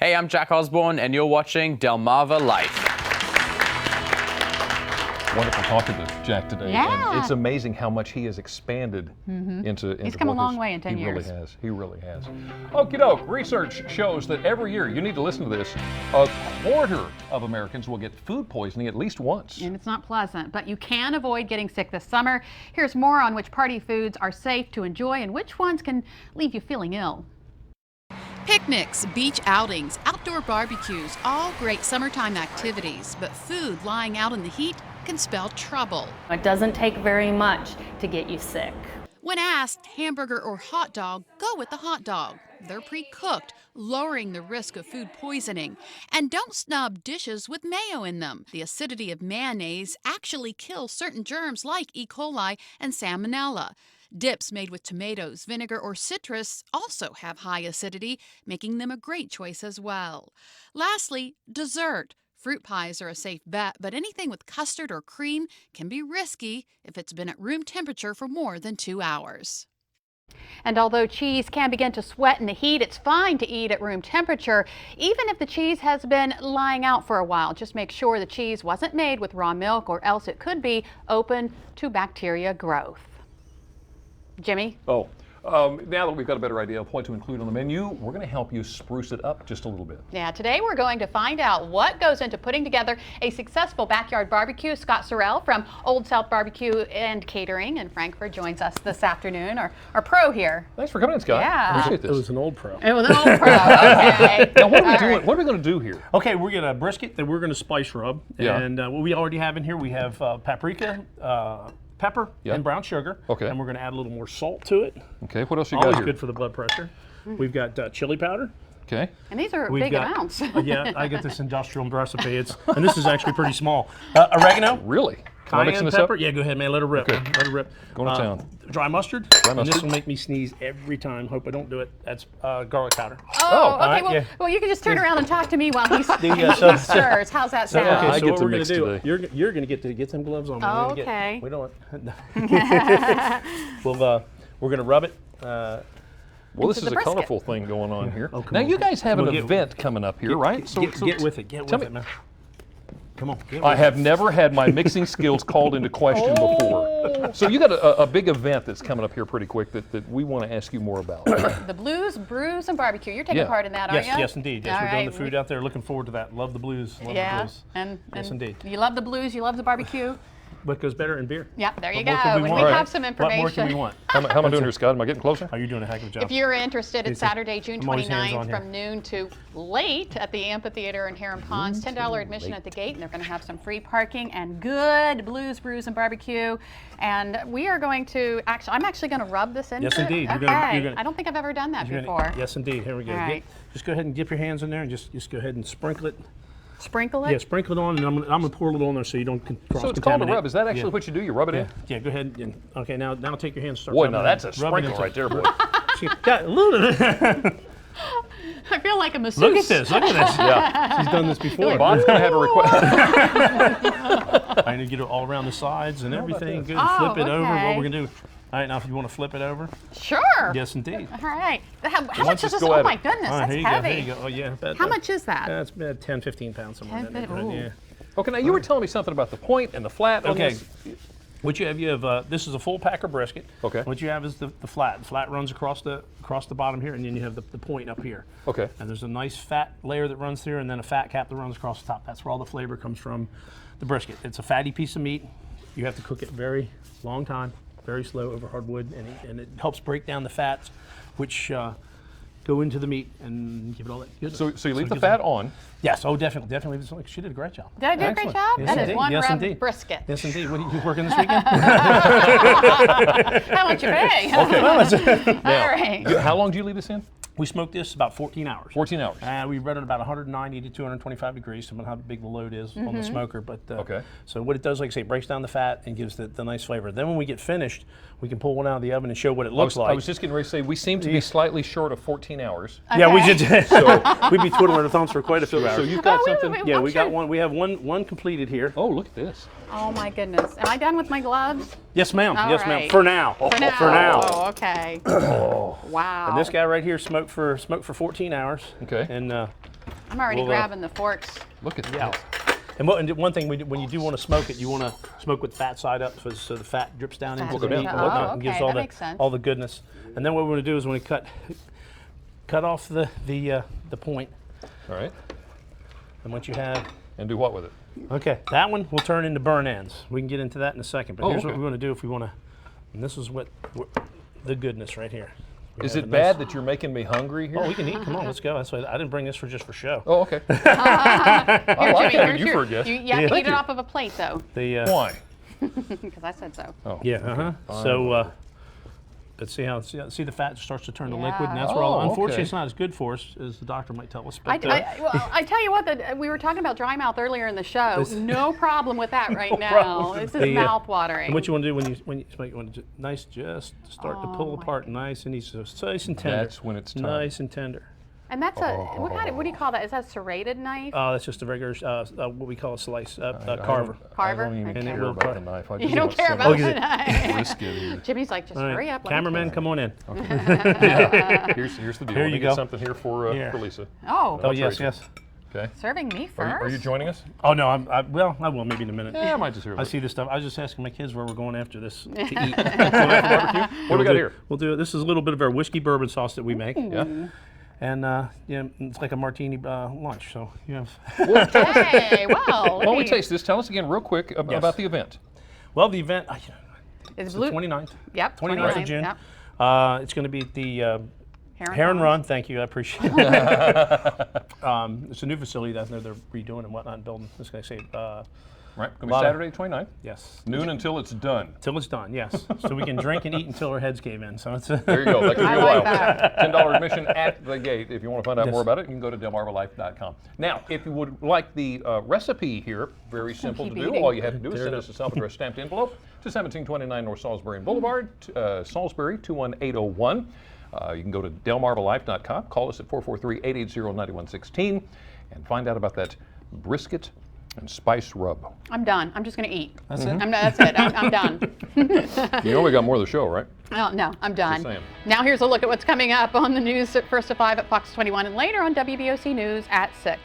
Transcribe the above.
Hey, I'm Jack Osborne, and you're watching Delmarva Life. Wonderful talking to Jack today. Yeah. And it's amazing how much he has expanded into He's come a what long way in 10 he years. Really has. He really has. Okie doke. Research shows that every year, you need to listen to this, a quarter of Americans will get food poisoning at least once. And it's not pleasant, but you can avoid getting sick this summer. Here's more on which party foods are safe to enjoy and which ones can leave you feeling ill. Picnics, beach outings, outdoor barbecues, all great summertime activities, but food lying out in the heat can spell trouble. It doesn't take very much to get you sick. When asked hamburger or hot dog, go with the hot dog. They're pre-cooked, lowering the risk of food poisoning. And don't snub dishes with mayo in them. The acidity of mayonnaise actually kills certain germs like E. coli and salmonella. Dips made with tomatoes, vinegar, or citrus also have high acidity, making them a great choice as well. Lastly, dessert. Fruit pies are a safe bet, but anything with custard or cream can be risky if it's been at room temperature for more than 2 hours. And although cheese can begin to sweat in the heat, it's fine to eat at room temperature, even if the cheese has been lying out for a while. Just make sure the cheese wasn't made with raw milk, or else it could be open to bacteria growth. Jimmy? Now that we've got a better idea of what to include on the menu, we're going to help you spruce it up just a little bit. Yeah, today we're going to find out what goes into putting together a successful backyard barbecue. Scott Sorrell from Old South Barbecue and Catering in Frankfort joins us this afternoon, our pro here. Thanks for coming in, Scott. Yeah. Appreciate this. It was an old pro. It was an old pro, okay. Now, what are we All doing? right. What are we going to do here? Okay, we're gonna brisket that we're gonna spice rub, Yeah. and what we already have in here, we have paprika, pepper, Yeah. and brown sugar. Okay. And we're gonna add a little more salt to it. Okay, what else you Always got here? good for the blood pressure. We've got chili powder. Okay. And these are We've big got, amounts. Yeah, I get this industrial recipe. And this is actually pretty small. Oregano. Really? Am I mixing Cayenne this pepper. up? Yeah, go ahead, man. Let it rip. Okay. Let it rip. Going to town. Dry mustard. Dry And this mustard. will make me sneeze every time. Hope I don't do it. That's garlic powder. Oh, okay. right, well, yeah. well, you can just turn around and talk to me while he's Yeah, so- stirs. How's that sound? I Okay, so get what to we're mix gonna do? today. You're gonna get some gloves on. We're gonna Okay. we don't. We're gonna rub it. Well, this Into is the a brisket. colorful thing going on here. Oh, come Now, on. you guys have Come an on, event coming up here, right? Get with it. Get tell with me- it, man. Come on. Get I with have never had my mixing skills called into question before. So you got a big event that's coming up here pretty quick that we want to ask you more about. The Blues, Brews, and Barbecue. You're taking Yeah. part in that, it. aren't Yes, you? yes, indeed. Yes, All we're doing right. the food out there. Looking forward to that. Love the blues. Love the Yeah, blues. and Yes, indeed. you love the blues, you love the barbecue. What goes better in beer? Yeah, there you What more go. can And we we want? have some information. What more can we want? How am I doing here, Scott? Am I getting closer? Oh, you're doing a heck of a job. If you're interested, it's Saturday, June I'm always hands 29th on here. from noon to late at the amphitheater in Heron Ponds. $10 admission at the gate, and they're going to have some free parking and good blues, brews, and barbecue. And we are going to I'm actually going to rub this into Yes, indeed. it. You're Okay. gonna- I don't think I've ever done that You're before. gonna- yes, indeed. Here we go. All right. Just go ahead and dip your hands in there and just go ahead and sprinkle it. Sprinkle it? Yeah, sprinkle it on, and I'm gonna pour a little on there so you don't cross-contaminate. So it's called a rub. Is that actually Yeah. what you do? You rub it in? Yeah, go ahead. And, okay, now take your hands. Start Boy, rubbing now it that's a in. Rub it sprinkle into- right there, boy. Got a little bit. I feel like a masseuse. Look at this. Look at this. Yeah. She's done this before. Bob's going to have a request. I need to get it all around the sides and everything. Good. Oh, Flip it over. okay. What we're gonna do? All right, now if you want to flip it over. Sure. Yes, indeed. All right. How much let's is just this? go Oh at my it. goodness, All right, that's here you go. heavy. There you go. Oh yeah. About, How much is that? That's about 10, 15 pounds somewhere in that 10, neighborhood. ooh. Yeah. Okay, now you were telling me something about the point and the flat on Okay. this. What you have, this is a full packer brisket. Okay. What you have is the flat. The flat runs across the bottom here, and then you have the point up here. Okay. And there's a nice fat layer that runs through, and then a fat cap that runs across the top. That's where all the flavor comes from, the brisket. It's a fatty piece of meat. You have to cook it very long time, very slow over hardwood, and it helps break down the fats, which go into the meat and give it all that goodness. So you leave it the gives fat it- on. Yes, oh definitely. She did a great job. Did I do a great Excellent. job? Yes, That is indeed. one Yes, rub indeed. brisket. Yes, indeed. What are you working this weekend? How much you pay? Okay. All right. How long do you leave this in? We smoked this about 14 hours. 14 hours. We run it about 190 to 225 degrees, depending on how big the load is on the smoker. But Okay. So what it does, like I say, it breaks down the fat and gives the nice flavor. Then when we get finished, we can pull one out of the oven and show what it looks I like. was just getting ready to say, we seem to be slightly short of 14 hours. Yeah, we Okay. should. So we'd be twiddling our thumbs for quite a few hours. So you've got Oh, wait, something. wait, wait. yeah, I'm we got sure- one. We have one completed here. Oh, look at this. Oh my goodness. Am I done with my gloves? Yes, ma'am. All Yes, ma'am. right. For now. For now. For now. Oh, okay. Wow. And this guy right here smoked for 14 hours. Okay. And I'm already grabbing the forks. Look at Yeah. this. And one thing, when you do want to smoke it, you want to smoke with the fat side up so the fat drips down into the meat and Oh, whatnot and gives okay, all that makes sense. all the goodness. And then what we're going to do is when we cut off the point, All right. and once you have, And do what with it? okay, that one will turn into burn ends. We can get into that in a second. But Oh, here's what okay. we're going to do if we want to. And this is the goodness right here. We Is have it a bad nice- that you're making me hungry here? Oh, we can eat. Come on, let's go. That's why I didn't bring this just for show. Oh, okay. Here, I like Jimmy, having here's you your- for a guest. You have to Thank eat it you. off of a plate, though, The Why? because I said so. Oh. yeah, So, let's see how see the fat starts to turn to liquid, and that's where Oh, unfortunately okay. it's not as good for us as the doctor might tell us. I But, tell you what, we were talking about dry mouth earlier in the show. No problem with that right now. problem This with is the, mouth watering. and what you want to do when you want to nice, just start to pull apart, nice and easy, so nice and tender. That's when it's time. nice and tender. And that's what do you call that? Is that a serrated knife? That's just a regular what we call a slice, carver. Carver? I don't even Okay. And it care will about cut. the knife. I You just don't want care some about Oh, the knife. brisket here. Jimmy's like, just All right, hurry up. let me cameraman, taste. come on in. Here's the deal. Here Let me you get go. something here for Here. Lisa. Oh, Oh yes, Rachel. yes. Okay. serving me first? Are you joining us? Oh no, I will maybe in a minute. Yeah, I might just hear. I see this stuff. I was just asking my kids where we're going after this to eat. What do we got here? We'll do it. This is a little bit of our whiskey bourbon sauce that we make. Yeah. And yeah, it's like a martini lunch. So you have. Hey, well. While we taste this, tell us again real quick about the event. Well, the event. It's The blue. 29th. Yep, 29th of 29th, June. yep. It's going to be at the Heron Heron Farms. Run. Thank you, I appreciate it. It's a new facility that they're redoing and whatnot, and building. It's going to say Right. Going to be Lot of- Saturday, 29th. yes, Noon until it's done. till it's done. Yes, so we can drink and eat until our heads cave in. So it's There you go. That could be I a like while. that. $10 admission at the gate. If you want to find out Yes. more about it, you can go to delmarvalife.com. Now, if you would like the recipe here, very simple to keep do. eating. All you have to do is Tear it send up. us a self-addressed stamped envelope to 1729 North Salisbury Boulevard, Salisbury 21801. You can go to delmarvalife.com. Call us at 443-880-9116 and find out about that brisket and spice rub. I'm done. I'm just going to eat. That's it? That's it. I'm done. You know we got more of the show, right? Oh, no, I'm done. saying. Now here's a look at what's coming up on the news at 1 to 5 at Fox 21 and later on WBOC News at 6.